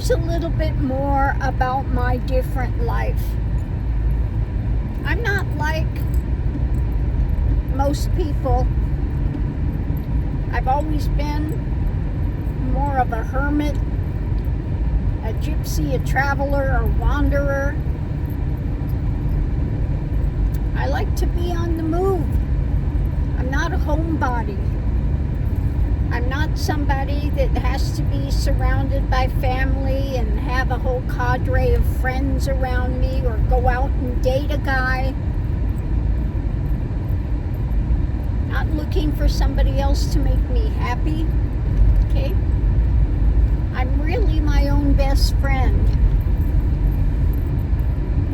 here's a little bit more about my different life. I'm not like most people. I've always been more of a hermit, a gypsy, a traveler, a wanderer. I like to be on the move. I'm not a homebody. I'm not somebody that has to be surrounded by family and have a whole cadre of friends around me or go out and date a guy. Not looking for somebody else to make me happy. Okay? I'm really my own best friend.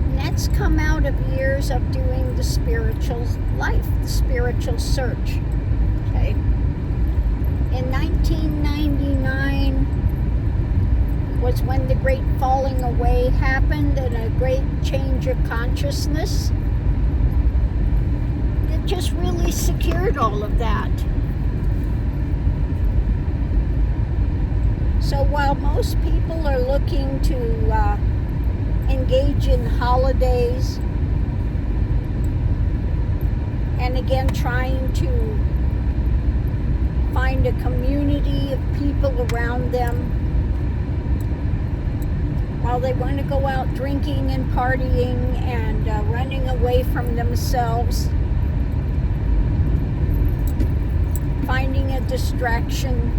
And that's come out of years of doing the spiritual life, the spiritual search. Okay? In 1999 was when the great falling away happened and a great change of consciousness that just really secured all of that. So while most people are looking to engage in holidays and again trying to find a community of people around them, while they want to go out drinking and partying and running away from themselves, finding a distraction.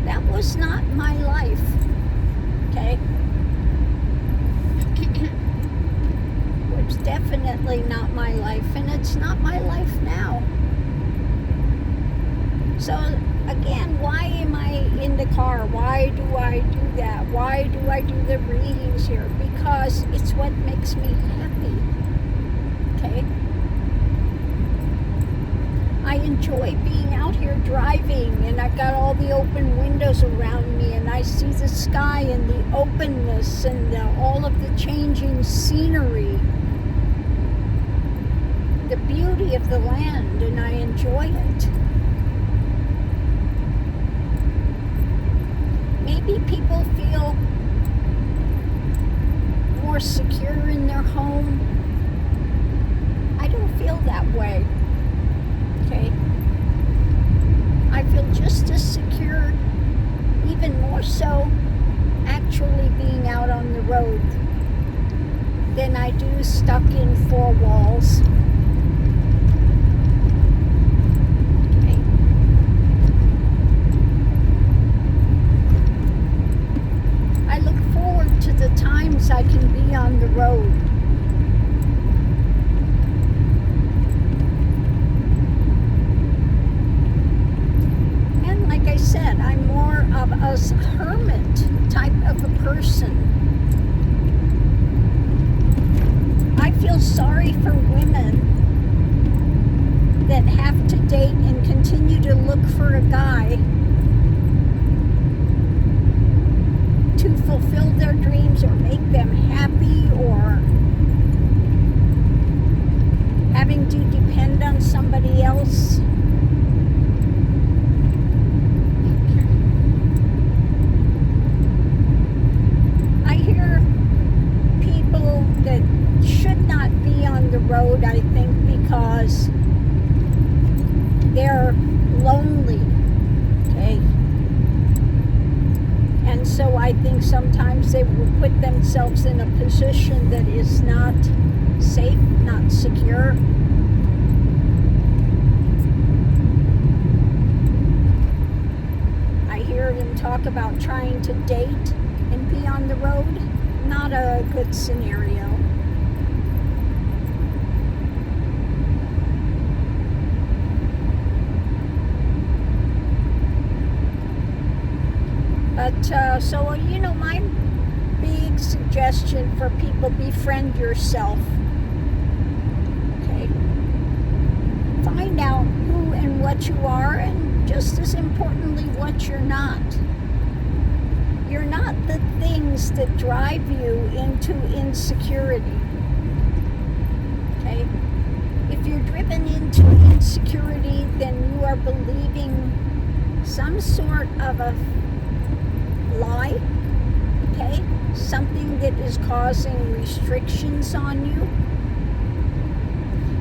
That was not my life, okay? It's definitely not my life, and it's not my life now. So again, why am I in the car? Why do I do that? Why do I do the readings here? Because it's what makes me happy, okay? I enjoy being out here driving, and I've got all the open windows around me, and I see the sky and the openness and all of the changing scenery, the beauty of the land, and I enjoy it. Maybe people feel more secure in their home. I don't feel that way. Okay? I feel just as secure, even more so, actually being out on the road than I do stuck in four walls. Okay. I look forward to the times I can be on the road. Like I said, I'm more of a hermit type of a person. I feel sorry for women that have to date and continue to look for a guy to fulfill their dreams or make them happy, or having to depend on somebody else. That should not be on the road, I think, because they're lonely, okay? And so I think sometimes they will put themselves in a position that is not safe, not secure. I hear them talk about trying to date and be on the road. Not a good scenario. But, so, you know, my big suggestion for people, befriend yourself. Okay? Find out who and what you are, and just as importantly, what you're not. You're not the things that drive you into insecurity. Okay? If you're driven into insecurity, then you are believing some sort of a lie, okay? Something that is causing restrictions on you.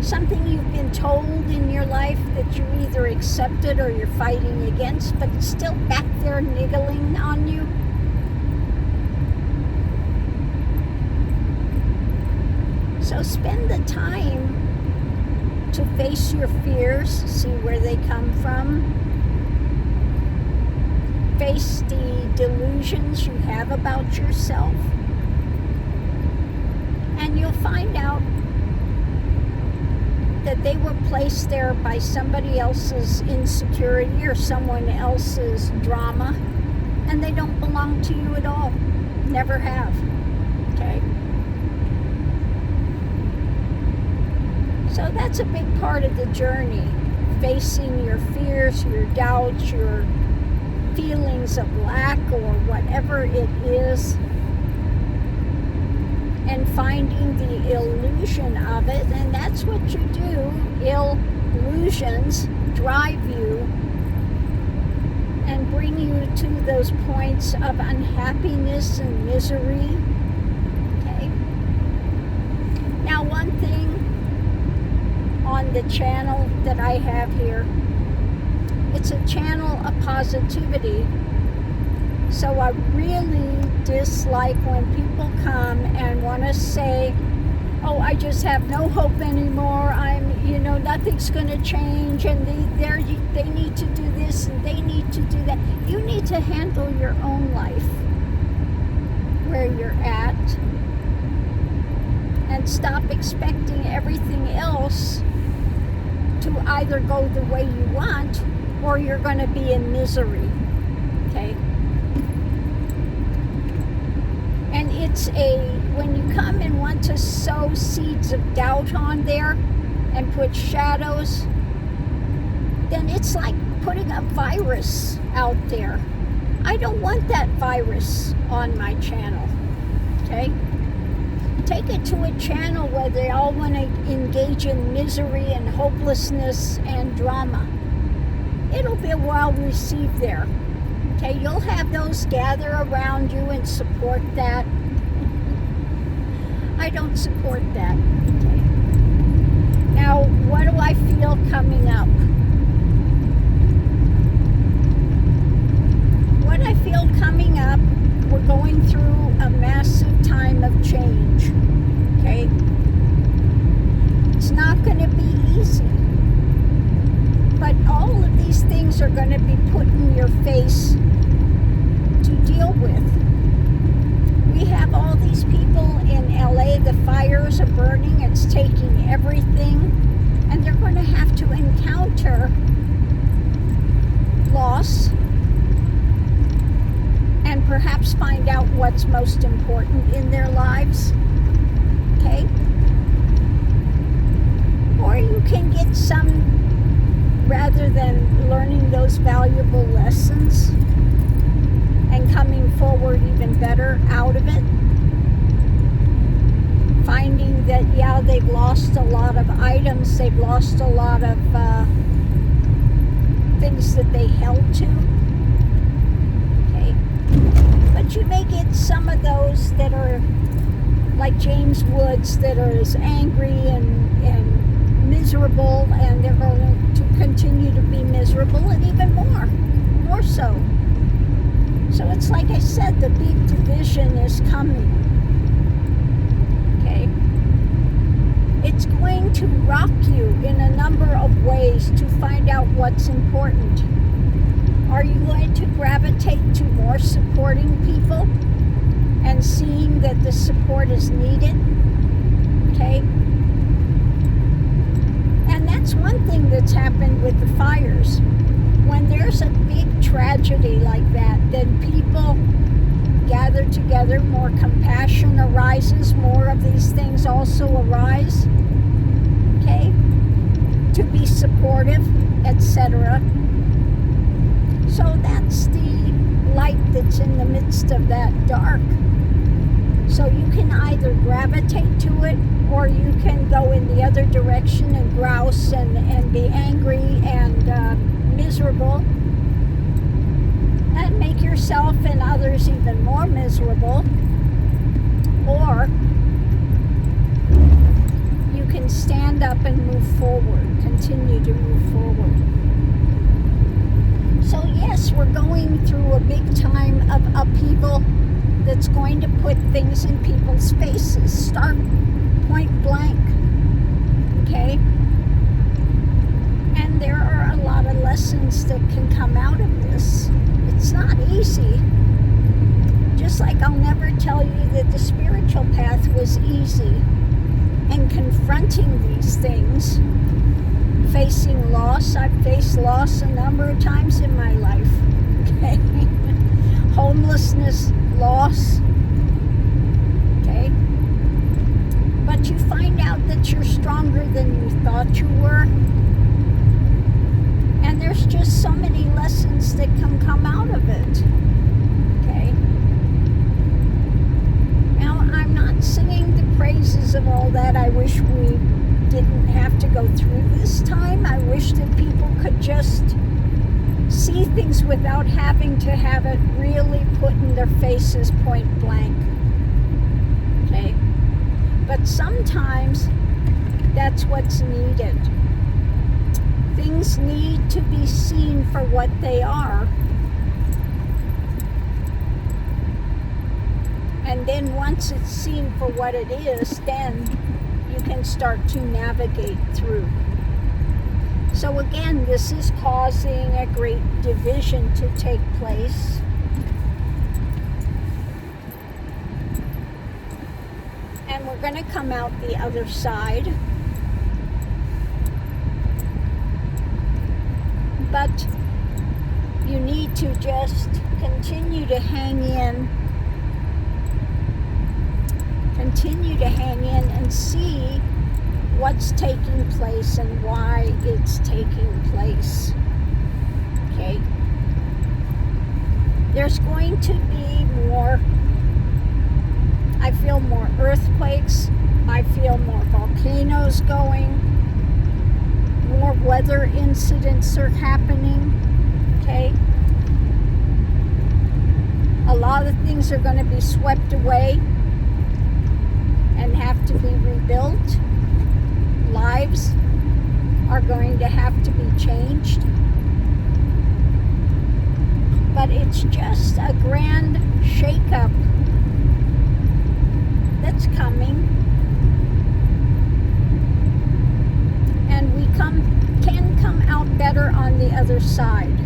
Something you've been told in your life that you either accepted or you're fighting against, but it's still back there niggling on you. So spend the time to face your fears, see where they come from, face the delusions you have about yourself, and you'll find out that they were placed there by somebody else's insecurity or someone else's drama, and they don't belong to you at all. Never have. Okay? So that's a big part of the journey. Facing your fears, your doubts, your feelings of lack or whatever it is, and finding the illusion of it. And that's what you do. Illusions drive you and bring you to those points of unhappiness and misery. Okay? Now, one thing on the channel that I have here, it's a channel of positivity. So I really dislike when people come and want to say, oh, I just have no hope anymore. Nothing's going to change, and they need to do this and they need to do that. You need to handle your own life where you're at and stop expecting everything else to either go the way you want or you're going to be in misery. Okay? And when you come and want to sow seeds of doubt on there and put shadows, then it's like putting a virus out there. I don't want that virus on my channel. Okay? Take it to a channel where they all want to engage in misery and hopelessness and drama. It'll be well received there. Okay, you'll have those gather around you and support that. I don't support that. Okay. Now, what do I feel coming up? What I feel coming up, we're going through a massive time of change. Okay? It's not going to be easy. But all of these things are going to be put in your face to deal with. We have all these people in LA, the fires are burning, it's taking everything, and they're going to have to encounter loss and perhaps find out what's most important in their lives. Okay? Or you can get some, rather than learning those valuable lessons and coming forward even better out of it, finding that, yeah, they've lost a lot of items, they've lost a lot of things that they held to. Okay? But you may get some of those that are like James Woods, that are as angry and miserable, and they're going to continue to be miserable, and even more so. So it's like I said, the big division is coming. Okay? It's going to rock you in a number of ways to find out what's important. Are you going to gravitate to more supporting people and seeing that the support is needed? Okay? And that's one thing that's happened with the fires. When there's a big tragedy like that, then people gather together, more compassion arises, more of these things also arise, okay, to be supportive, etc. So that's the light that's in the midst of that dark. So you can either gravitate to it, or you can go in the other direction and grouse and be angry and miserable and make your yourself and others even more miserable, or you can stand up and move forward, continue to move forward. So yes, we're going through a big time of upheaval that's going to put things in people's faces, start point blank, okay? And there are a lot of lessons that can come out of this. It's not easy. Just like I'll never tell you that the spiritual path was easy. And confronting these things, facing loss, I've faced loss a number of times in my life. Okay? Homelessness, loss. Okay? But you find out that you're stronger than you thought you were. And there's just so many lessons that can come out of it. Okay? Now, I'm not singing the praises of all that. I wish we didn't have to go through this time. I wish that people could just see things without having to have it really put in their faces point blank. Okay? But sometimes that's what's needed. Things need to be seen for what they are. And then once it's seen for what it is, then you can start to navigate through. So again, this is causing a great division to take place. And we're going to come out the other side. But you need to just continue to hang in. Continue to hang in and see what's taking place and why it's taking place. Okay? There's going to be more, I feel more earthquakes. I feel more volcanoes going. More weather incidents are happening. Okay? A lot of things are going to be swept away and have to be rebuilt. Lives are going to have to be changed. But it's just a grand shakeup that's coming. And we can come out better on the other side.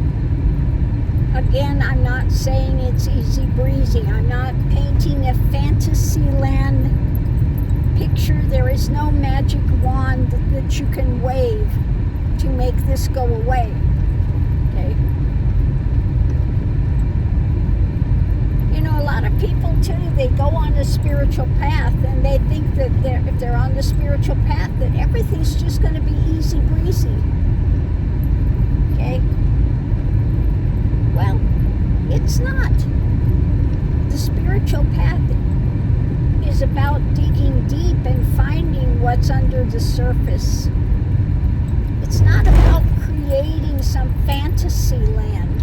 Again, I'm not saying it's easy breezy. I'm not painting a fantasy land picture. There is no magic wand that you can wave to make this go away. Okay? You know, a lot of people too, they go on a spiritual path and they think that if they're on the spiritual path that everything's just going to be easy breezy. Okay? Well, it's not. The spiritual path is about digging deep and finding what's under the surface. It's not about creating some fantasy land,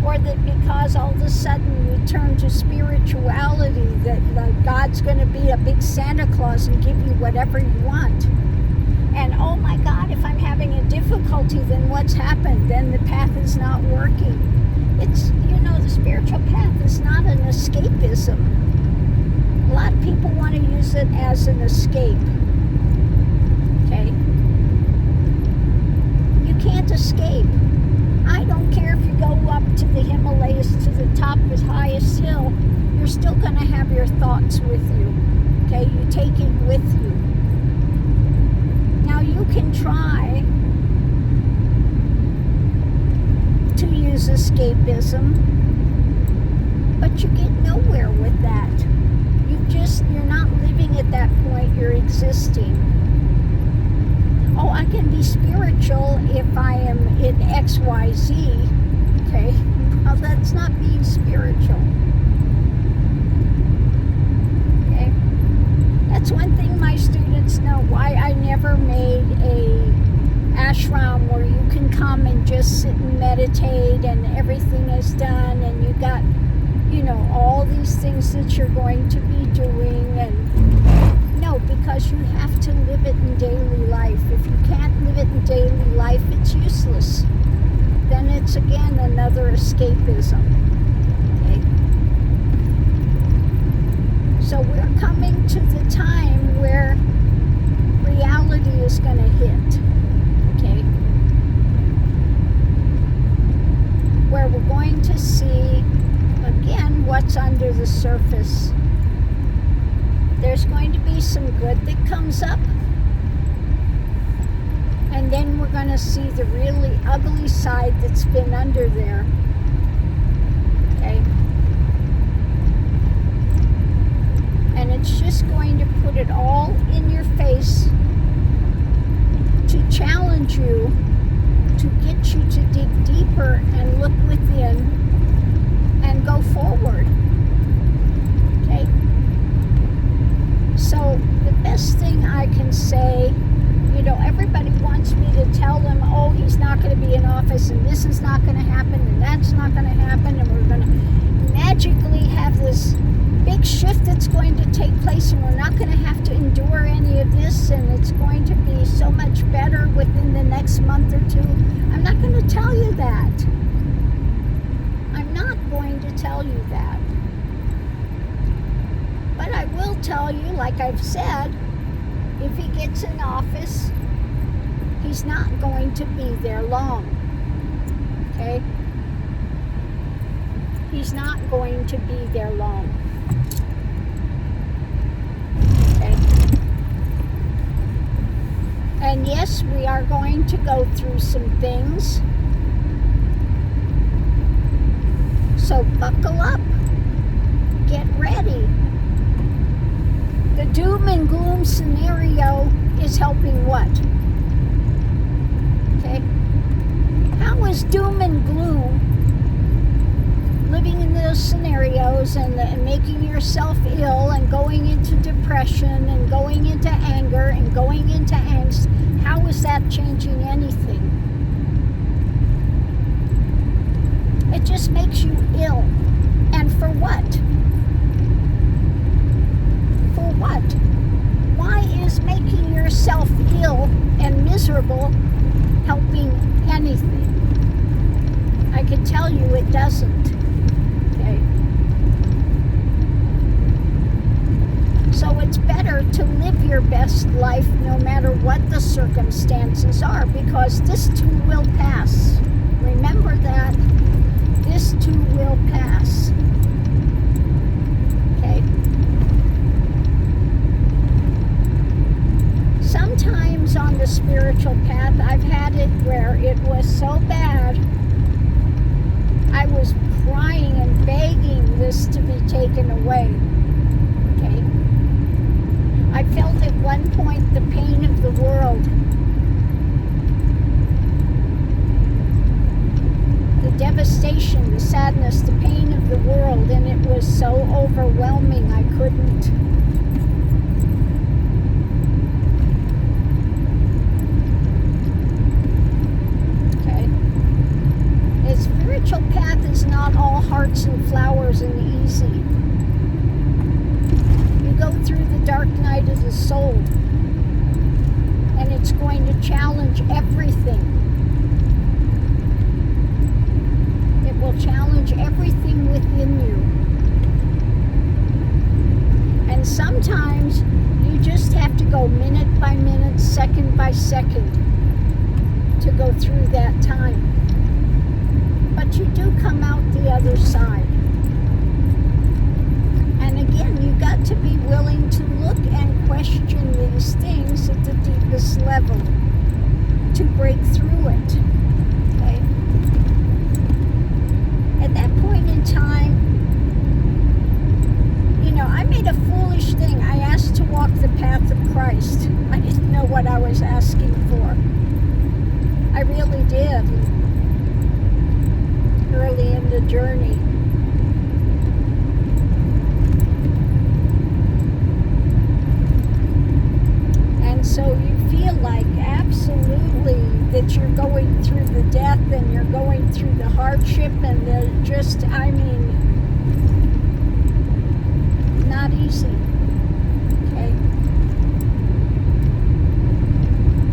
or that because all of a sudden you turn to spirituality that God's going to be a big Santa Claus and give you whatever you want. And oh my God, if I'm having a difficulty, then what's happened? Then the path is not working. It's, you know, the spiritual path is not an escapism. A lot of people want to use it as an escape. Okay? You can't escape. I don't care if you go up to the Himalayas, to the top of the highest hill, you're still going to have your thoughts with you. Okay? You take it with you. Now you can try to use escapism, but you get nowhere with that. You're not living at that point, you're existing. Oh, I can be spiritual if I am in XYZ. Okay? Well, that's not being spiritual. Okay? That's one thing my students know, why I never made a ashram where you can come come and just sit and meditate and everything is done and you got, all these things that you're going to be doing. And no, because you have to live it in daily life. If you can't live it in daily life, it's useless. Then it's again another escapism. Okay? So we're coming to the time where reality is going to hit. Okay? Where we're going to see again what's under the surface. There's going to be some good that comes up, and then we're going to see the really ugly side that's been under there. Okay? And it's just going to put it all in your face to challenge you, to get you to dig deeper and look within and go forward. Okay? So the best thing I can say, everybody wants me to tell them, oh, he's not going to be in office and this is not going to happen and that's not going to happen and we're going to magically have this big shift that's going to take place and we're not going to have to endure any of this and it's going to be so much better within the next month or two. I'm not going to tell you that. I'm not going to tell you that. But I will tell you, like I've said, if he gets in office, he's not going to be there long. Okay? He's not going to be there long. Okay? And yes, we are going to go through some things. So buckle up. Get ready. The doom and gloom scenario is helping what? Okay? How is doom and gloom, living in those scenarios and making yourself ill and going into depression and going into anger and going into angst, how is that changing anything? It just makes you ill. And for what? For what? Why is making yourself ill and miserable helping anything? I can tell you it doesn't. Okay? So it's better to live your best life no matter what the circumstances are, because this too will pass. Remember that. This too will pass. Okay? Sometimes on the spiritual path, I've had it where it was so bad, I was crying and begging this to be taken away. Okay? I felt at one point the pain of the world. The devastation, the sadness, the pain of the world, and it was so overwhelming I couldn't. Okay? The spiritual path is not all hearts and flowers and easy. You go through the dark night of the soul, and it's going to challenge everything. Will challenge everything within you. And sometimes you just have to go minute by minute, second by second to go through that time. But you do come out the other side. And again, you got to be willing to look and question these things at the deepest level to break through it. At that point in time, I made a foolish thing. I asked to walk the path of Christ. I didn't know what I was asking for. I really did. Early in the journey. And so you feel like absolutely that you're going through the death and you're going through the hardship and the not easy. Okay?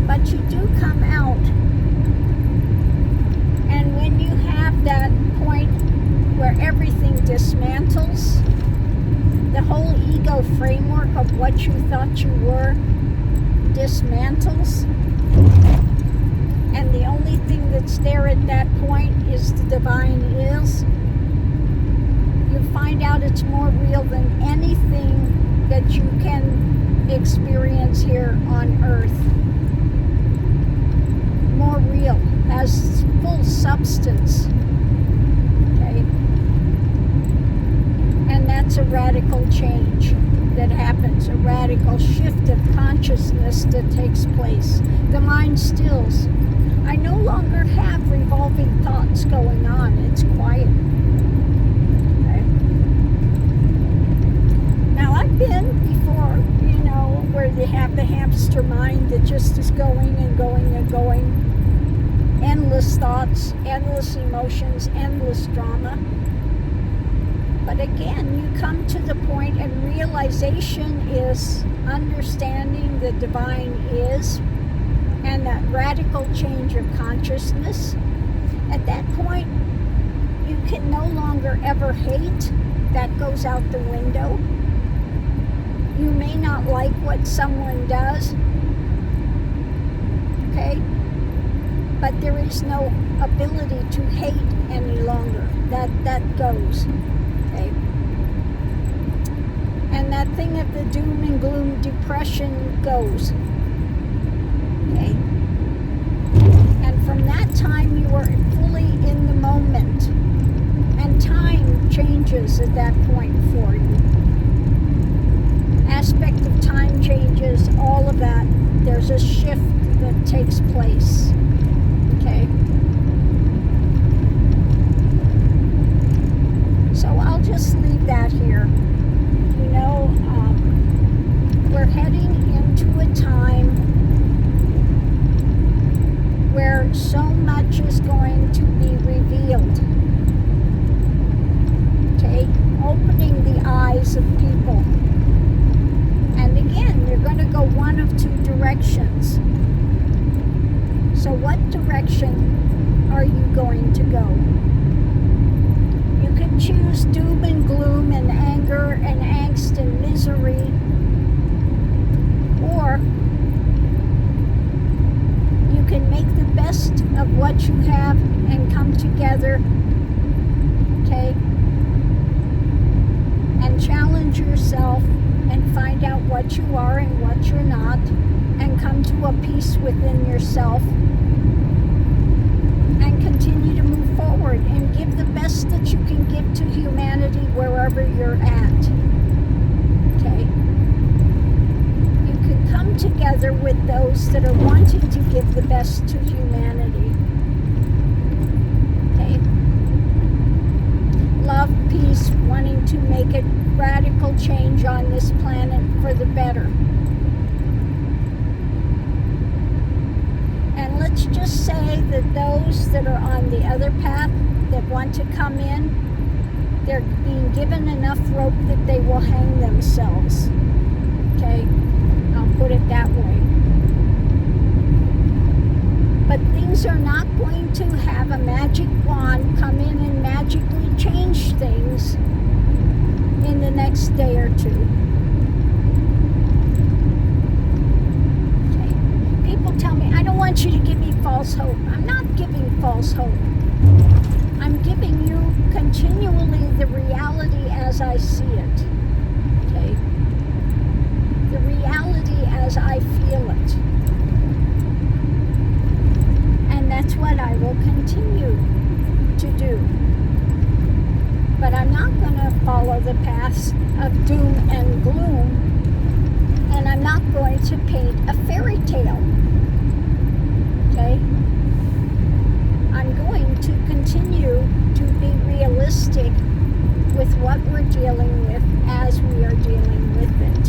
But you do come out. And when you have that point where everything dismantles, the whole ego framework of what you thought you were dismantles, and the only thing that's there at that point is the divine is, you find out it's more real than anything that you can experience here on earth. More real, has full substance. Okay? And that's a radical change that happens, a radical shift of consciousness that takes place. The mind stills. I no longer have revolving thoughts going on. It's quiet. Okay? Now, I've been before, where they have the hamster mind that just is going and going and going. Endless thoughts, endless emotions, endless drama. But again, you come to the point, and realization is understanding the divine is, and that radical change of consciousness. At that point, you can no longer ever hate. That goes out the window. You may not like what someone does, okay? But there is no ability to hate any longer. That goes. Okay. And that thing of the doom and gloom depression goes. Okay. And from that time you are fully in the moment. And time changes at that point for you. Aspect of time changes, all of that. There's a shift that takes place. Okay. So I'll just leave that here. We're heading into a time where so much is going to be revealed. Okay? Opening the eyes of people. And again, you're going to go one of two directions. So what direction are you going to go? You can choose doom and gloom and anger and angst and misery, or you can make the best of what you have and come together, okay, and challenge yourself and find out what you are and what you're not, and come to a peace within yourself, and continue to move forward and give the best that you can give to humanity wherever you're at. Okay? You can come together with those that are wanting to give the best to humanity. Okay? Love, peace, wanting to make a radical change on this planet for the better. And let's just say that those that are on the other path that want to come in, they're being given enough rope that they will hang themselves. Okay? I'll put it that way. But things are not going to have a magic wand come in and magically change things in the next day or two. People tell me, I don't want you to give me false hope. I'm not giving false hope. I'm giving you continually the reality as I see it. Okay? The reality as I feel it. And that's what I will continue to do. But I'm not going to follow the paths of doom and gloom. And I'm not going to paint a fairy tale. Okay? I'm going to continue to be realistic with what we're dealing with as we are dealing with it.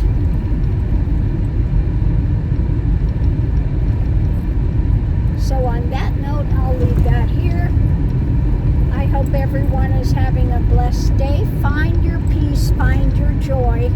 So on that note, I'll leave that here. here. I hope everyone is having a blessed day. Find your peace, find your joy.